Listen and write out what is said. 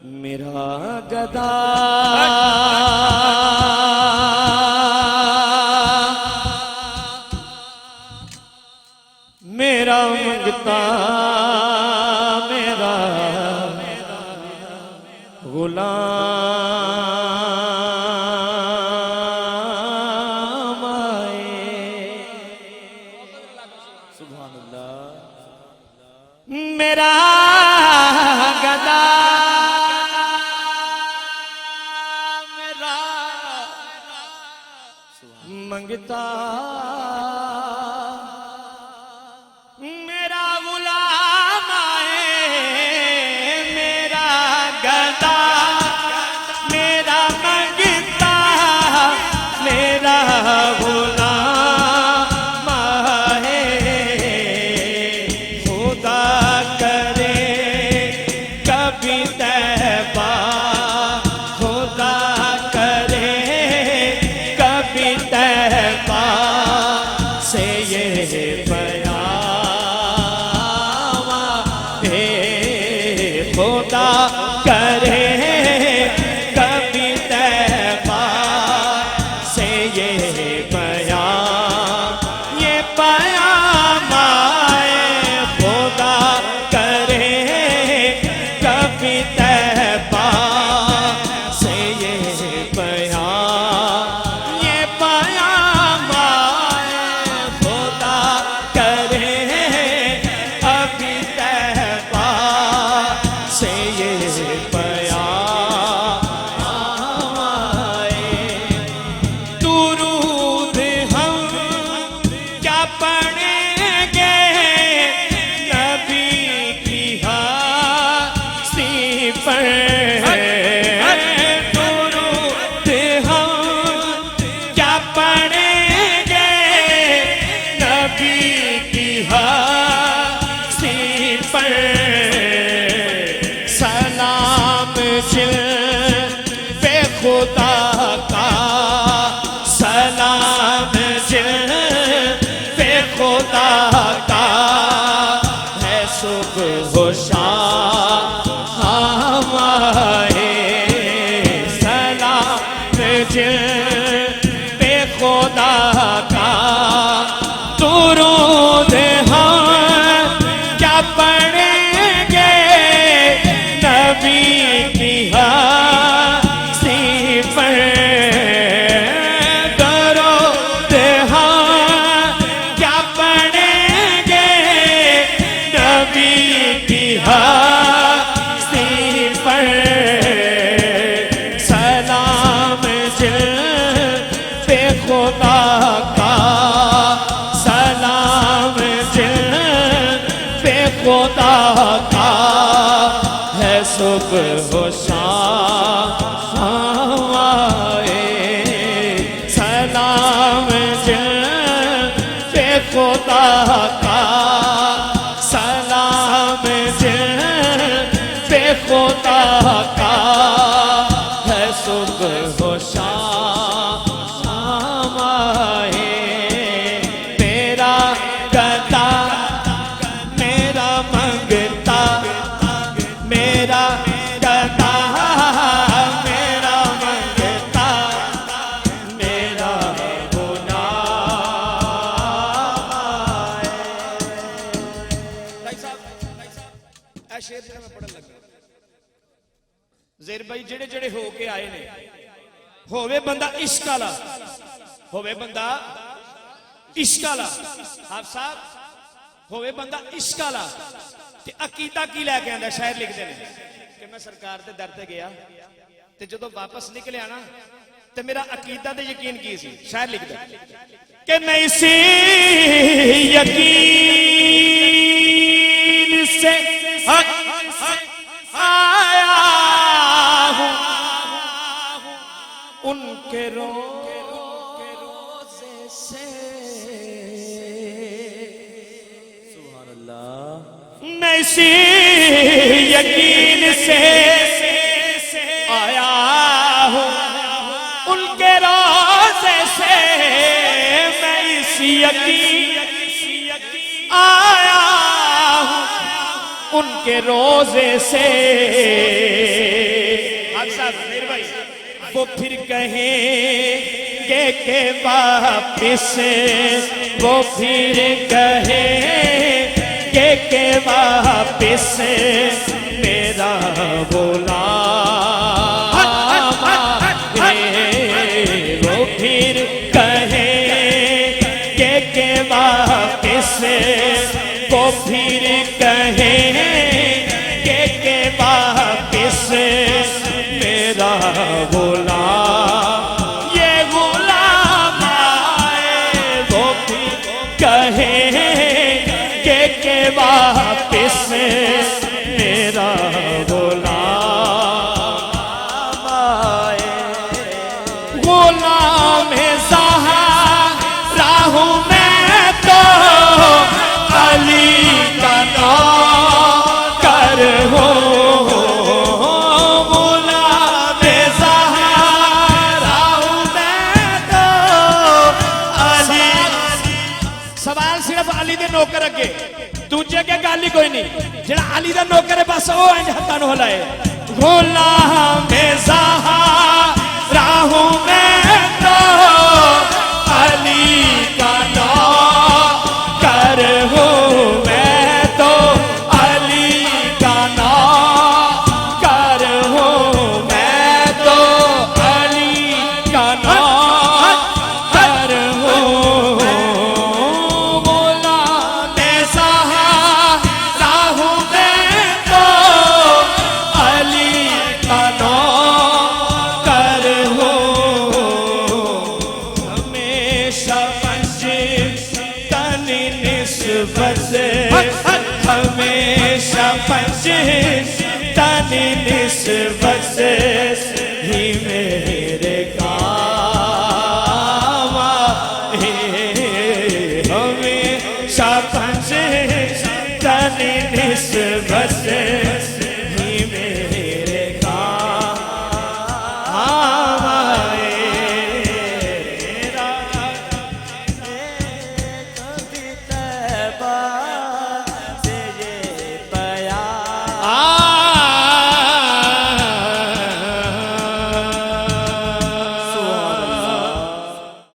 मेरा गदा मेरा मंगता मेरा गुलाम आए। सुभान अल्लाह। मेरा गदा मेरा मंगता मेरा गुलाम आए। मेरा गदा मेरा मंगता मेरा गुलाम आए। खुदा करे कभी तैबा खुदा करे कभी तैबा से ये खुदा करे कभी तैबा से ये बयान आए। खुदा करे कभी तैबा से ये बयान आए। खुदा करे कभी तैबा से ये दुरूद हम क्या पढ़ेंगे नबी की हस्ती पर। दुरूद हम क्या पढ़ेंगे नबी की हस्ती पर। सलाम जिल पे खुदा का सलाम जिल पे खुदा का है सुबह शाम आए। सलाम जिल पे खुदा का दुरूद हम क्या पढ़ेंगे नबी की हस्ती पर। दरूद हम क्या पढ़ेंगे नबी की हस्ती पर। सलाम जिल पे खुदा का सलाम जिल पे खुदा का है सुबह शाम आए। सलाम जिल पे खुदा का सलाम जिल पे खुदा का है सुबह शाम आए। मेरा गदा मेरा मंगता मेरा गदा मेरा मंगता मेरा गुलाम आए। शेर मैं पढ़न लगा ज़ेर भाई जेड़े जेड़े हो के आए ने होवे बंदा इश्क वाला होवे बंदा इश्क वाला आप साहब होवे बंदा इश्क वाला ते अकीदा की लैके आंदा। शायर लिखते हैं कि मैं सरकार के दर ते गया ते जदों वापस निकलिया ना ते मेरा अकीदा ते यकीन की सी। शायर लिखते कि मैं इसी यकीन से आया हूं उनके रोज़े से। सुभान अल्लाह। मैं इसी यकीन से आया हूं उनके रोज़े से। मैं इसी यकीन आया हूं उनके रोज़े से। वो फिर कहेंगे के वापिस, वो फिर कहेंगे के वापिस मेरा गुलाम है। वो फिर कहेंगे के वापिस, वो फिर कहेंगे के वापिस मेरा गुलाम, ये गुलाम आए वो भी कहेंगे के वापिस मेरा गुलाम आए। गुलाम ज़हरा हूँ मैं तो, अली का नौकर हूँ। नौकर अगे दूजे के गल ही कोई नहीं, जेड़ा अली दा नौकर है बस वो इंज हत्थां नूं हिलाए। गुलाम ज़हरा हूं मैं तो, अली का नौकर हूं मैं तो, अली का नौकर हूं मैं तो, अली का नौकर हूं। हमेशा पंजतनी निस्बत ही मेरे काम आए। हमेशा पंजतनी निस्बत